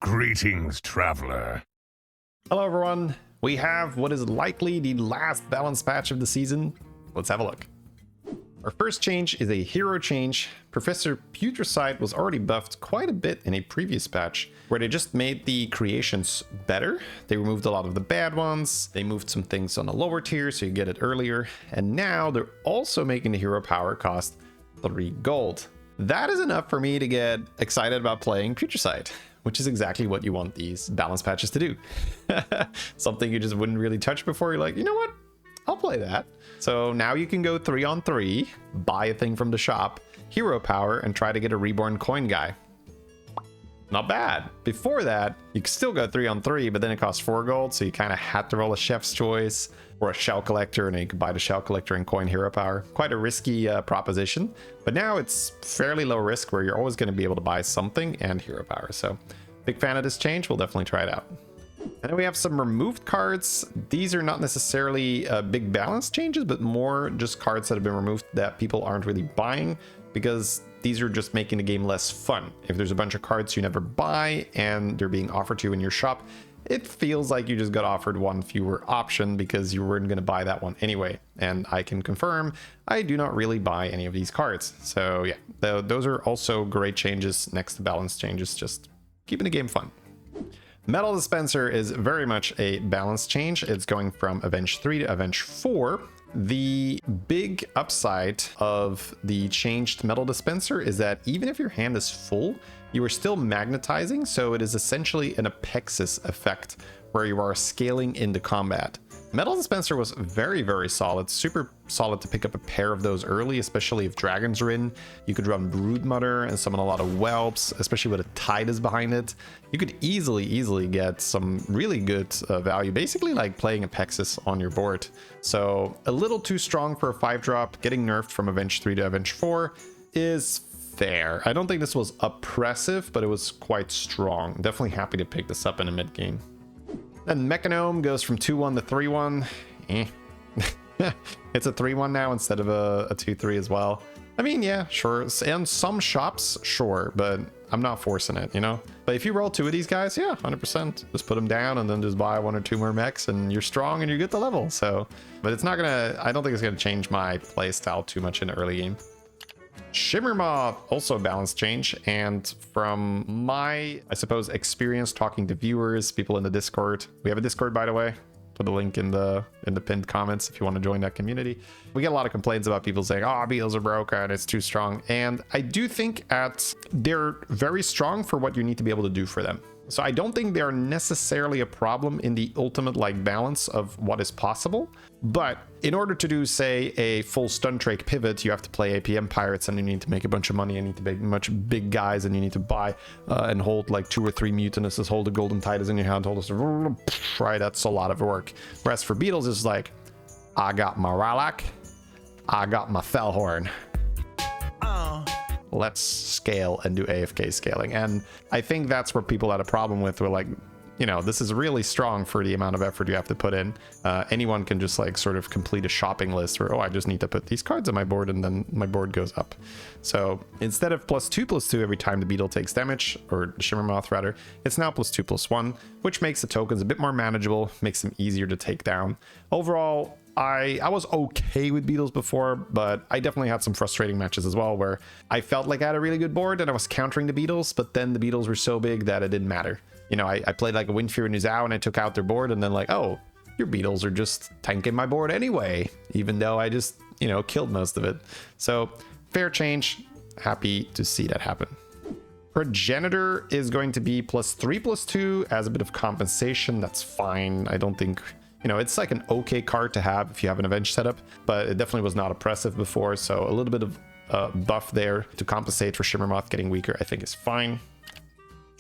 Greetings, traveler. Hello everyone, we have what is likely the last balance patch of the season. Let's have a look. Our first change is a hero change. Professor Putricide was already buffed quite a bit in a previous patch, where they just made the creations better. They removed a lot of the bad ones, they moved some things on the lower tier so you get it earlier, and now they're also making the hero power cost 3 gold. That is enough for me to get excited about playing Putricide, which is exactly what you want these balance patches to do. Something you just wouldn't really touch before. You're like, you know what? I'll play that. So now you can go 3-on-3, buy a thing from the shop, hero power, and try to get a reborn coin guy. Not bad. Before that, you could still go 3-on-3, but then it costs 4 gold, so you kind of had to roll a chef's choice or a shell collector, and then you could buy the shell collector and coin hero power. Quite a risky proposition, but now it's fairly low risk where you're always going to be able to buy something and hero power. So big fan of this change. We'll definitely try it out. And then we have some removed cards. These are not necessarily big balance changes, but more just cards that have been removed that people aren't really buying, because these are just making the game less fun. If there's a bunch of cards you never buy and they're being offered to you in your shop, it feels like you just got offered one fewer option because you weren't going to buy that one anyway. And I can confirm I do not really buy any of these cards. So yeah, those are also great changes next to balance changes, just keeping the game fun. Metal Dispenser is very much a balance change. It's going from Avenge 3 to Avenge 4. The big upside of the changed Metal Dispenser is that even if your hand is full, you are still magnetizing, so it is essentially an Apexis effect where you are scaling into combat. Metal Dispenser was very, very solid, super solid to pick up a pair of those early, especially if dragons are in. You could run Broodmother and summon a lot of whelps, especially with a Titus behind it. You could easily get some really good value, basically like playing Apexis on your board. So a little too strong for a 5-drop. Getting nerfed from Avenge 3 to Avenge 4 is fair. I don't think this was oppressive, but it was quite strong. Definitely happy to pick this up in a mid game. Then Mechanome goes from 2-1 to 3-1. It's a 3-1 now instead of a 2-3 as well. I mean, yeah, sure. And some shops, sure, but I'm not forcing it, you know? But if you roll 2 of these guys, yeah, 100%. Just put them down and then just buy 1 or 2 more mechs and you're strong and you're good to level. So, but it's not gonna, I don't think it's gonna change my play style too much in the early game. Shimmermoth, also a balance change, and from my, I suppose, experience talking to viewers, people in the Discord, we have a Discord, by the way, put a link in the pinned comments if you want to join that community. We get a lot of complaints about people saying, oh, beetles are broken, it's too strong, and I do think they're very strong for what you need to be able to do for them. So I don't think they're necessarily a problem in the ultimate like balance of what is possible. But in order to do, say, a full stun trake pivot, you have to play APM pirates and you need to make a bunch of money. You need to make much big guys and you need to buy and hold like 2 or 3 Mutinists, hold a Golden Titus in your hand, hold us, right? That's a lot of work. Whereas for beetles, it's like, I got my Rarran, I got my Fellhorn. Let's scale and do AFK scaling. And I think that's where people had a problem with. Were like, you know, this is really strong for the amount of effort you have to put in. Anyone can just like sort of complete a shopping list where, oh, I just need to put these cards on my board and then my board goes up. So instead of +2/+2 every time the beetle takes damage, or Shimmermoth rather, it's now +2/+1, which makes the tokens a bit more manageable, makes them easier to take down. Overall, I was okay with beetles before, but I definitely had some frustrating matches as well where I felt like I had a really good board and I was countering the beetles, but then the beetles were so big that it didn't matter. You know, I played like a Windfear and Nuzao and I took out their board and then like, oh, your beetles are just tanking my board anyway, even though I just, you know, killed most of it. So fair change. Happy to see that happen. Progenitor is going to be +3/+2 as a bit of compensation. That's fine. I don't think... You know, it's like an okay card to have if you have an Avenge setup, but it definitely was not oppressive before, so a little bit of buff there to compensate for Shimmermoth getting weaker, I think is fine.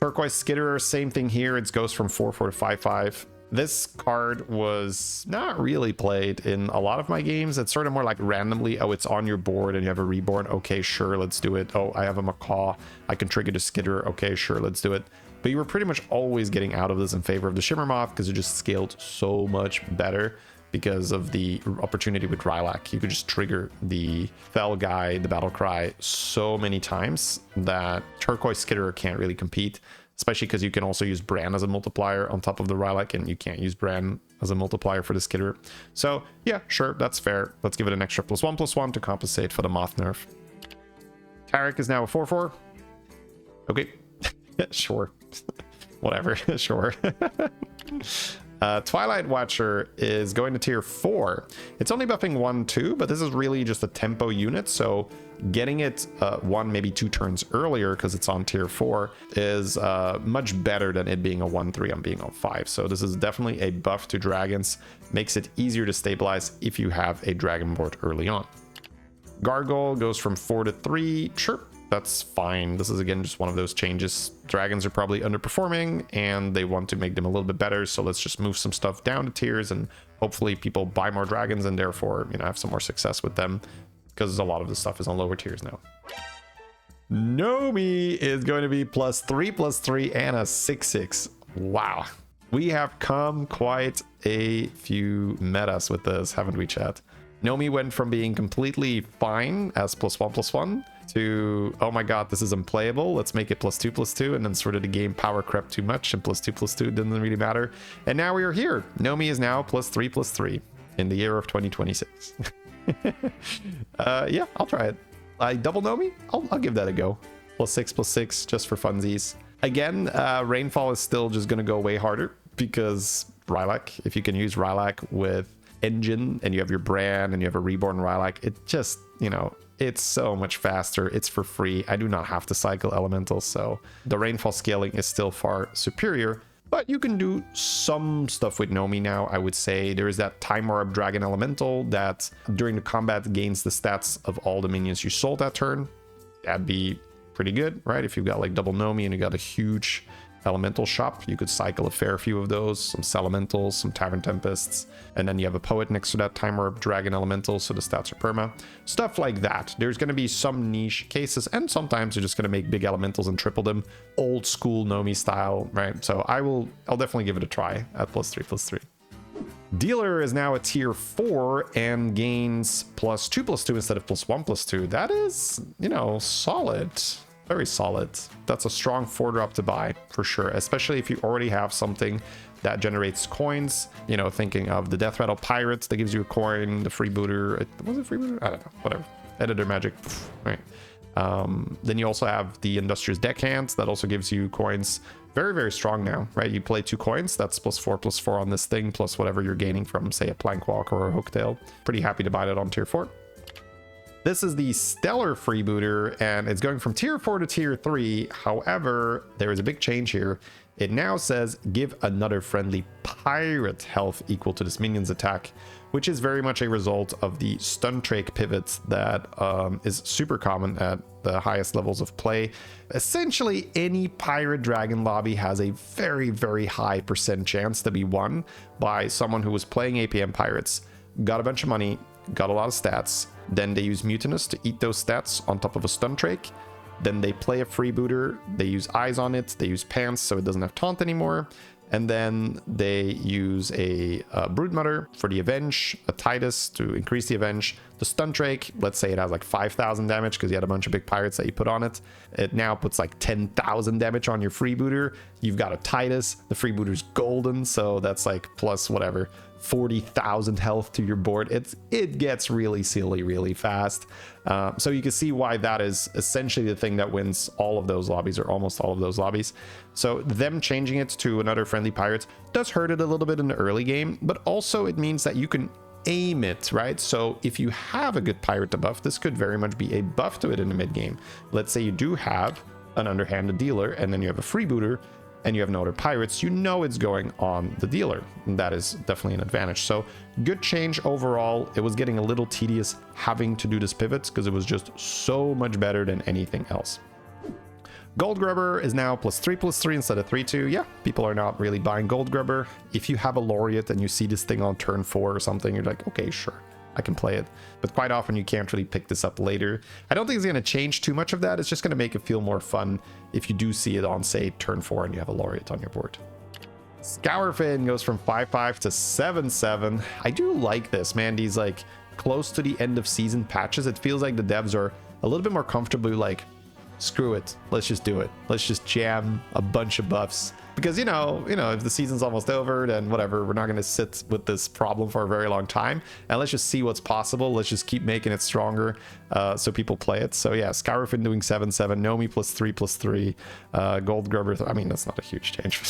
Turquoise Skitterer, same thing here. It goes from 4/4 to 5/5. This card was not really played in a lot of my games. It's sort of more like randomly, oh, it's on your board and you have a reborn. Okay, sure, let's do it. Oh, I have a Macaw. I can trigger the Skitterer. Okay, sure, let's do it. But you were pretty much always getting out of this in favor of the Shimmermoth because it just scaled so much better because of the opportunity with Rarran. You could just trigger the Fell guy, the Battle Cry so many times that Turquoise Skitterer can't really compete. especially because you can also use Bran as a multiplier on top of the Rylak, and you can't use Bran as a multiplier for the Skitter. So yeah, sure, that's fair. Let's give it an extra +1/+1 to compensate for the Moth nerf. Carrick is now a 4/4. Okay, sure. Whatever, sure. Twilight Watcher is going to tier 4. It's only buffing 1/2, but this is really just a tempo unit, so getting it 1, maybe 2 turns earlier because it's on tier 4 is much better than it being a 1/3 on being on 5. So this is definitely a buff to dragons. Makes it easier to stabilize if you have a dragon board early on. Gargoyle goes from 4 to 3. Sure, that's fine. This is again just one of those changes. Dragons are probably underperforming and they want to make them a little bit better, so let's just move some stuff down to tiers and hopefully people buy more dragons and therefore, you know, have some more success with them, because a lot of the stuff is on lower tiers now. Nomi is going to be +3/+3 and a 6/6. Wow, we have come quite a few metas with this, haven't we, chat? Nomi went from being completely fine as +1/+1 to, oh my god, this is unplayable, let's make it +2/+2, and then sort of the game power crept too much and +2/+2 didn't really matter. And now we are here. Nomi is now +3/+3 in the year of 2026. Yeah, I'll try it. I double Nomi? I'll give that a go. +6/+6 just for funsies. Again, Rainfall is still just going to go way harder because Rylak, if you can use Rylak with Engine and you have your Bran and you have a Reborn Rylak, it just, you know, it's so much faster. It's for free. I do not have to cycle elementals, so the Rainfall scaling is still far superior. But you can do some stuff with Nomi now, I would say. There is that Time Orb Dragon Elemental that during the combat gains the stats of all the minions you sold that turn. That'd be pretty good, right? If you've got like double Nomi and you got a huge elemental shop, you could cycle a fair few of those, some Selementals, some Tavern Tempests, and then you have a Poet next to that Time Orb Dragon Elemental, so the stats are perma. Stuff like that. There's going to be some niche cases, and sometimes you're just going to make big elementals and triple them, old school Nomi style, right? So I'll definitely give it a try at +3/+3. Dealer is now a tier 4 and gains +2/+2 instead of +1/+2. That is, you know, solid. Very solid. That's a strong 4-drop to buy for sure, especially if you already have something that generates coins. You know, thinking of the Death Rattle Pirates that gives you a coin, the Freebooter. Was it Freebooter? I don't know. Whatever. Editor Magic. Right. Then you also have the Industrious Deckhands that also gives you coins. Very, very strong now, right? You play 2 coins. That's +4/+4 on this thing, plus whatever you're gaining from, say, a Plankwalk or a Hooktail. Pretty happy to buy that on tier 4. This is the Stellar Freebooter, and it's going from tier 4 to tier 3. However, there is a big change here. It now says give another friendly pirate health equal to this minion's attack, which is very much a result of the stun trake pivot that is super common at the highest levels of play. Essentially, any pirate dragon lobby has a very, very high % chance to be won by someone who was playing APM pirates, got a bunch of money, got a lot of stats, then they use Mutinous to eat those stats on top of a stun trake. Then they play a freebooter, they use eyes on it, they use pants so it doesn't have taunt anymore. And then they use a Broodmother for the Avenge, a Titus to increase the Avenge. The Stun Drake, let's say it has like 5,000 damage because you had a bunch of big pirates that you put on it. It now puts like 10,000 damage on your Freebooter. You've got a Titus. The Freebooter's golden, so that's like plus whatever, 40,000 health to your board. It gets really silly really fast. So you can see why that is essentially the thing that wins all of those lobbies, or almost all of those lobbies. So them changing it to another friendly pirate does hurt it a little bit in the early game, but also it means that you can aim it, right? So if you have a good pirate to buff, this could very much be a buff to it in the mid game. Let's say you do have an underhanded dealer and then you have a freebooter and you have no other pirates, you know it's going on the dealer. And that is definitely an advantage. So good change overall. It was getting a little tedious having to do this pivots because it was just so much better than anything else. Gold Grubber is now +3/+3 instead of 3/2. Yeah, people are not really buying Gold Grubber. If you have a Laureate and you see this thing on turn 4 or something, you're like, okay, sure, I can play it. But quite often you can't really pick this up later. I don't think it's going to change too much of that. It's just going to make it feel more fun if you do see it on, say, turn 4 and you have a Laureate on your board. Scourfin goes from 5/5 to 7/7. I do like this, man. These like close to the end of season patches, it feels like the devs are a little bit more comfortably like screw it. Let's just do it. Let's just jam a bunch of buffs. Because, you know, if the season's almost over, then whatever, we're not going to sit with this problem for a very long time. And let's just see what's possible. Let's just keep making it stronger so people play it. So yeah, Skyrifin doing 7/7, Nomi +3/3, Gold Grubber. I mean, that's not a huge change.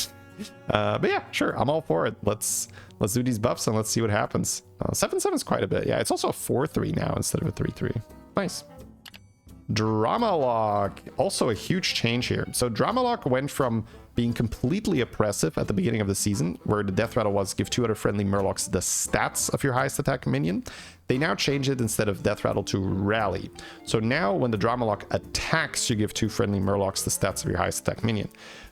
But yeah, sure, I'm all for it. Let's do these buffs and let's see what happens. 7/7 is quite a bit. Yeah, it's also a 4/3 now instead of a 3/3. Nice. Drama Lock, also a huge change here. So Drama Lock went from being completely oppressive at the beginning of the season, where the death rattle was give 2 other friendly Murlocs the stats of your highest attack minion. They now changed it instead of death rattle to rally. So now when the Drama Lock attacks, you give 2 friendly Murlocs the stats of your highest attack minion.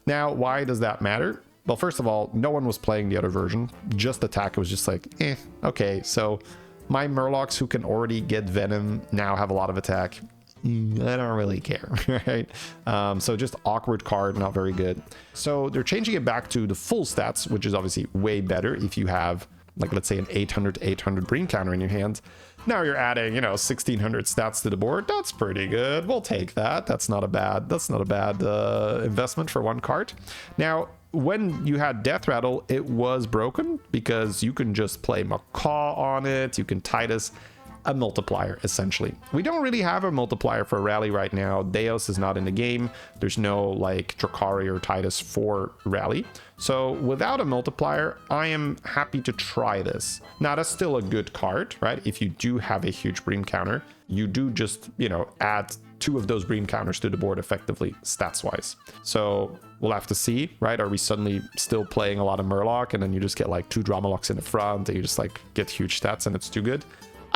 Now, why does that matter? Well, first of all, no one was playing the other version. Just attack. It was just like, okay. So my Murlocs who can already get Venom now have a lot of attack. I don't really care, right? So just awkward card, not very good. So they're changing it back to the full stats, which is obviously way better if you have, like, let's say an 800 to 800 Bream counter in your hand. Now you're adding, 1600 stats to the board. That's pretty good. We'll take that. That's not a bad investment for one card. Now, when you had Death Rattle, it was broken because you can just play Macaw on it. You can Titus. A multiplier, essentially. We don't really have a multiplier for Rally right now. Deos is not in the game. There's no like Drakari or Titus for Rally. So without a multiplier, I am happy to try this. Now that's still a good card, right? If you do have a huge Bream counter, you do just, add 2 of those Bream counters to the board effectively, stats-wise. So we'll have to see, right? Are we suddenly still playing a lot of Murloc and then you just get like 2 Drama Locks in the front and you just like get huge stats and it's too good?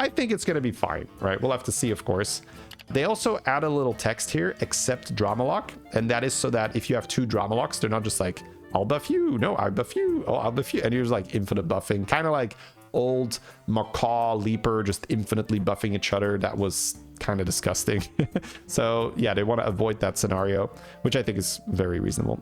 I think it's going to be fine, right? We'll have to see, of course. They also add a little text here, except Drama Lock. And that is so that if you have 2 Drama Locks, they're not just like, I'll buff you. No, I'll buff you. Oh, I'll buff you. And you're just like infinite buffing. Kind of like old Macaw, Leaper, just infinitely buffing each other. That was kind of disgusting. So yeah, they want to avoid that scenario, which I think is very reasonable.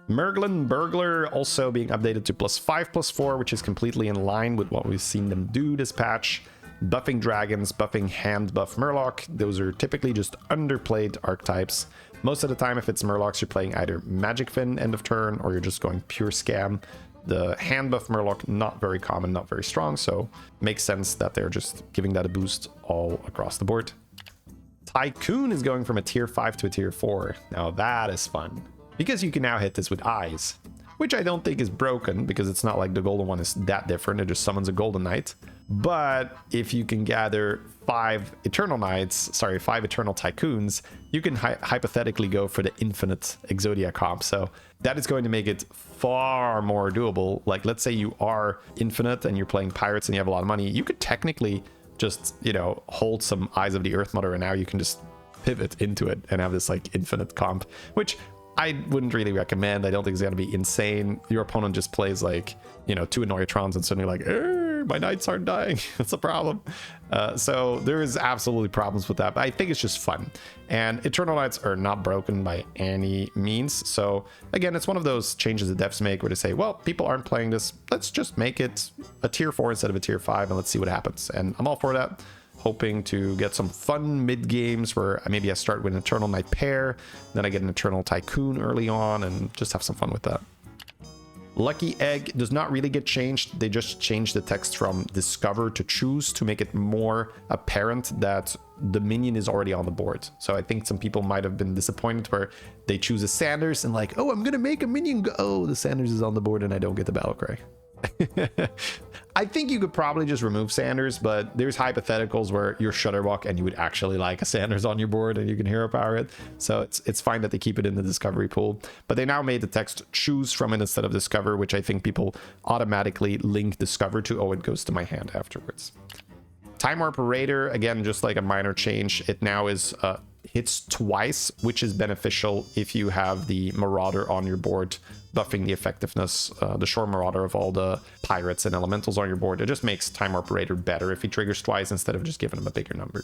Merglin Burglar also being updated to +5/+4, which is completely in line with what we've seen them do this patch. Buffing dragons, buffing hand buff Murloc. Those are typically just underplayed archetypes. Most of the time, if it's Murlocs, you're playing either Magic Fin end of turn, or you're just going pure scam. The hand buff Murloc, not very common, not very strong, so makes sense that they're just giving that a boost all across the board. Tycoon is going from a tier 5 to a tier 4. Now that is fun, because you can now hit this with eyes, which I don't think is broken, because it's not like the golden one is that different. It just summons a golden knight. But if you can gather 5 eternal tycoons, you can hypothetically go for the infinite Exodia comp. So that is going to make it far more doable. Like, let's say you are infinite and you're playing pirates and you have a lot of money, you could technically just, hold some Eyes of the Earth Mother, and now you can just pivot into it and have this like infinite comp, which I wouldn't really recommend. I don't think it's going to be insane. Your opponent just plays like, 2 Annoyatrons and suddenly like, my knights aren't dying. That's a problem. So there is absolutely problems with that, but I think it's just fun. And Eternal Knights are not broken by any means. So again, it's one of those changes the devs make where they say, well, people aren't playing this. Let's just make it a tier 4 instead of a tier 5 and let's see what happens. And I'm all for that. Hoping to get some fun mid games where maybe I start with an Eternal Knight pair, then I get an Eternal Tycoon early on and just have some fun with that. Lucky Egg does not really get changed. They just changed the text from discover to choose to make it more apparent that the minion is already on the board. So I think some people might have been disappointed where they choose a Sanders and like, oh, I'm gonna make a minion go. Oh, the Sanders is on the board and I don't get the battle cry. I think you could probably just remove Sanders, but there's hypotheticals where you're Shutterwalk and you would actually like a Sanders on your board and you can hero power it. So it's fine that they keep it in the discovery pool, but they now made the text choose from it instead of discover, which I think people automatically link discover to, oh, it goes to my hand afterwards. Time Warp Raider, again, just like a minor change. It now is hits twice, which is beneficial if you have the Marauder on your board, buffing the effectiveness, the Shore Marauder of all the pirates and elementals on your board. It just makes Time Warp Raider better if he triggers twice instead of just giving him a bigger number.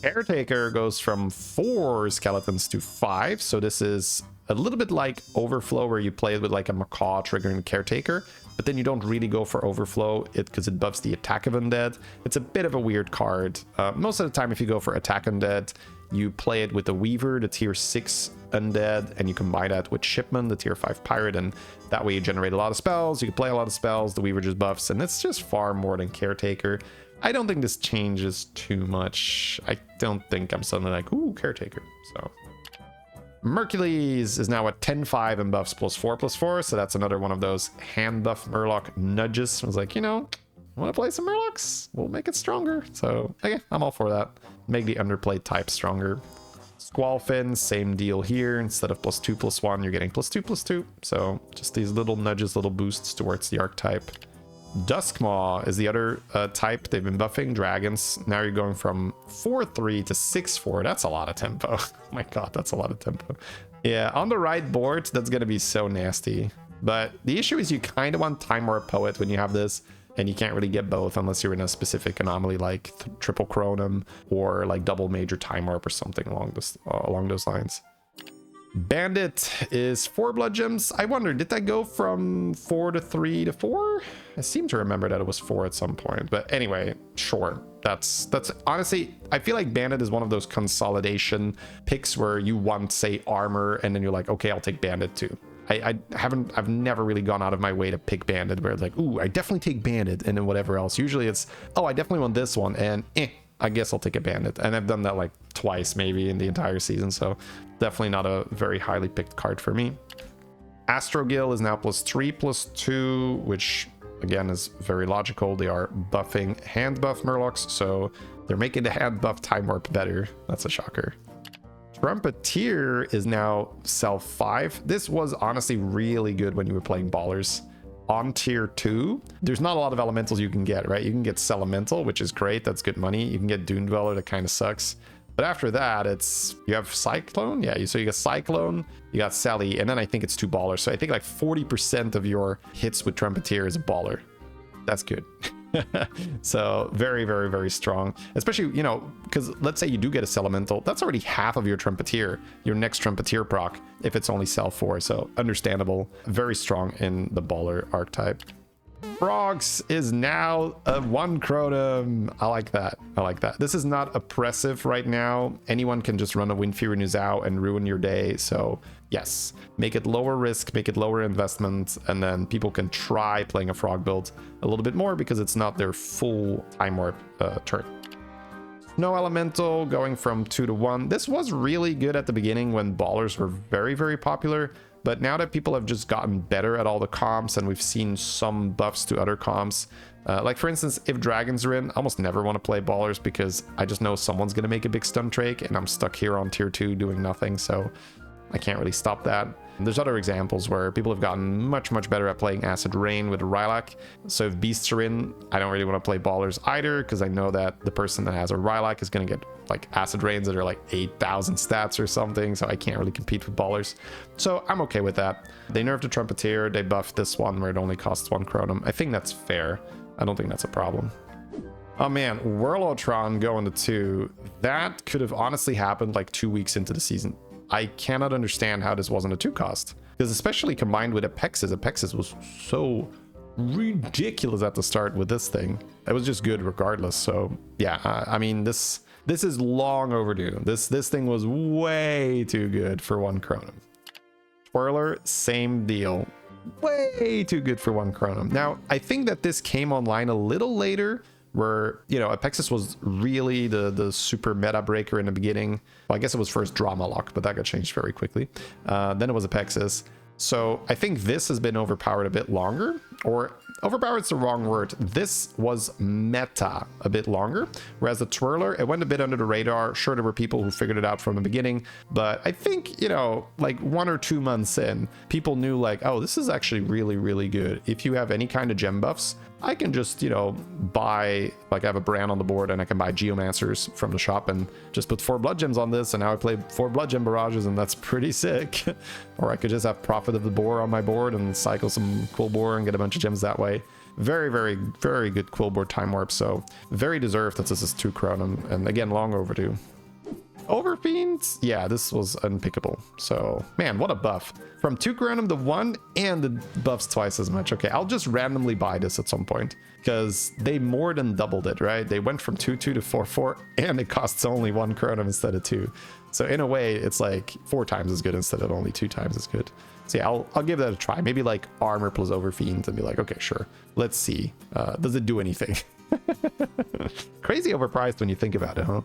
Caretaker goes from 4 skeletons to 5, so this is a little bit like Overflow, where you play it with like a Macaw triggering Caretaker, but then you don't really go for Overflow because it buffs the attack of Undead. It's a bit of a weird card. Most of the time, if you go for Attack Undead, you play it with the Weaver, the tier 6 undead, and you combine that with Shipman, the tier 5 pirate, and that way you generate a lot of spells, you can play a lot of spells, the Weaver just buffs, and it's just far more than Caretaker. I don't think this changes too much. I don't think I'm suddenly like, ooh, Caretaker. So Mercules is now at 10-5 and buffs +4/+4, so that's another one of those hand buff Murloc nudges. I was like, you know, want to play some Murlocs? We'll make it stronger. So okay, I'm all for that. Make the underplayed type stronger. Squallfin, same deal here. Instead of +2/+1, you're getting +2/+2. So just these little nudges, little boosts towards the archetype. Duskmaw is the other type they've been buffing, dragons. Now you're going from 4/3 to 6/4. That's a lot of tempo. Oh my god, that's a lot of tempo. Yeah, on the right board, that's gonna be so nasty. But the issue is you kind of want Time Warp Poet when you have this, and you can't really get both unless you're in a specific anomaly like Triple Chronum or like double Major Time Warp or something along those lines. Bandit is 4 blood gems. I wonder, did that go from 4 to 3 to 4? I seem to remember that it was 4 at some point. But anyway, sure. That's honestly, I feel like Bandit is one of those consolidation picks where you want, say, armor, and then you're like, okay, I'll take Bandit too. I've never really gone out of my way to pick Bandit where it's like, ooh, I definitely take Bandit, and then whatever else. Usually it's, oh, I definitely want this one, and I guess I'll take a Bandit. And I've done that like twice maybe in the entire season, so definitely not a very highly picked card for me. Astrogil is now +3/+2, which again is very logical. They are buffing hand buff Murlocs, so they're making the hand buff Time Warp better. That's a shocker. Trumpeteer is now self 5. This was honestly really good when you were playing Ballers. On tier 2, there's not a lot of elementals you can get, right? You can get Celemental, which is great. That's good money. You can get Dune Dweller, that kind of sucks. But after that, it's, you have Cyclone. Yeah, so you got Cyclone, you got Sally, and then I think it's 2 Ballers. So I think like 40% of your hits with Trumpeteer is a Baller. That's good. So very, very, very strong, especially, you know, because let's say you do get a Celemental, that's already half of your Trumpeteer, your next Trumpeteer proc, if it's only cell 4. So understandable, very strong in the Baller archetype. Frogs is now a 1 Chronum. I like that. I like that. This is not oppressive right now. Anyone can just run a Windfury Nuzao and ruin your day. So yes, make it lower risk, make it lower investment, and then people can try playing a Frog build a little bit more because it's not their full Time Warp turn. Snow Elemental going from 2 to 1. This was really good at the beginning when Ballers were very, very popular. But now that people have just gotten better at all the comps and we've seen some buffs to other comps, like for instance, if dragons are in, I almost never want to play Ballers because I just know someone's going to make a big stun trake and I'm stuck here on tier 2 doing nothing. So I can't really stop that. And there's other examples where people have gotten much, much better at playing Acid Rain with Rylak. So if beasts are in, I don't really want to play Ballers either because I know that the person that has a Rylak is going to get like Acid Rains that are like 8,000 stats or something, so I can't really compete with Ballers. So I'm okay with that. They nerfed the Trumpeteer, they buffed this one where it only costs 1 Chronum. I think that's fair. I don't think that's a problem. Oh man, Whirlotron going to 2. That could have honestly happened like 2 weeks into the season. I cannot understand how this wasn't a 2 cost. Because especially combined with Apexis. Apexis was so ridiculous at the start with this thing. It was just good regardless. So yeah, I mean, this is long overdue. This thing was way too good for 1 Chronum. Twirler, same deal. Way too good for 1 Chronum. Now, I think that this came online a little later where, you know, Apexis was really the super meta breaker in the beginning. Well, I guess it was first Drama Lock, but that got changed very quickly. Then it was Apexis. So I think this has been overpowered a bit longer, or overpowered is the wrong word. This was meta a bit longer, whereas the Twirler, it went a bit under the radar. Sure, there were people who figured it out from the beginning, but I think, you know, like 1 or 2 months in, people knew like, oh, this is actually really, really good. If you have any kind of gem buffs, I can just, you know, buy, like I have a brand on the board and I can buy Geomancers from the shop and just put 4 blood gems on this, and now I play 4 blood gem barrages, and that's pretty sick. Or I could just have Prophet of the Boar on my board and cycle some Quill Boar and get a bunch of gems that way. Very, very, very good Quill Boar Time Warp, so very deserved that this is 2 Chronum, and again, long overdue. Overfiend, yeah, this was unpickable. So, man, what a buff. From 2 random to 1, and the buff's twice as much. Okay, I'll just randomly buy this at some point, because they more than doubled it, right? They went from 2-2 to 4-4, and it costs only 1 chronom instead of 2. So in a way, it's like 4 times as good instead of only 2 times as good. So yeah, I'll give that a try. Maybe like armor plus overfiend and be like, okay, sure. Let's see. Does it do anything? Crazy overpriced when you think about it, huh?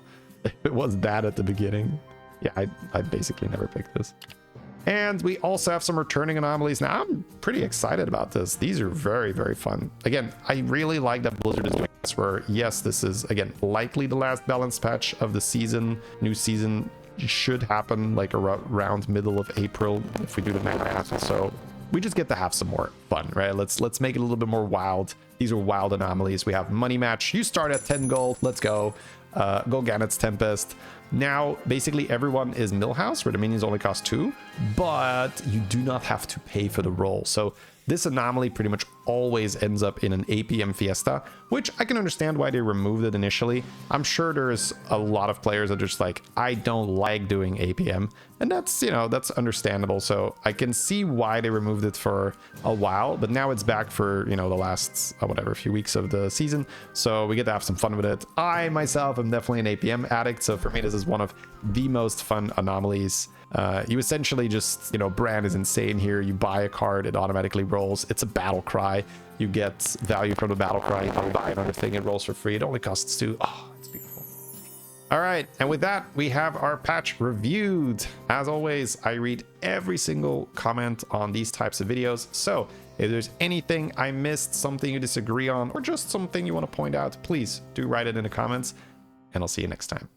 It was bad at the beginning. Yeah, I basically never picked this. And we also have some returning anomalies. Now, I'm pretty excited about this. These are very, very fun. Again, I really like that Blizzard is doing this where, yes, this is, again, likely the last balance patch of the season. New season should happen like around middle of April if we do the math. So we just get to have some more fun, right? Let's make it a little bit more wild. These are wild anomalies. We have money match. You start at 10 gold. Let's go. Go Gannett's Tempest. Now, basically everyone is Millhouse, where the minions only cost 2, but you do not have to pay for the roll. So this anomaly pretty much always ends up in an APM Fiesta, which I can understand why they removed it initially. I'm sure there's a lot of players that are just like, I don't like doing APM, and that's, you know, that's understandable. So I can see why they removed it for a while, but now it's back for, you know, the last, whatever, few weeks of the season. So we get to have some fun with it. I myself am definitely an APM addict, so for me, this is one of the most fun anomalies. You essentially just, you know, Bran is insane here. You buy a card, it automatically rolls. It's a battle cry. You get value from the battle cry. You buy another thing, it rolls for free. It only costs 2. Oh, it's beautiful. All right, and with that, we have our patch reviewed. As always, I read every single comment on these types of videos. So if there's anything I missed, something you disagree on, or just something you want to point out, please do write it in the comments, and I'll see you next time.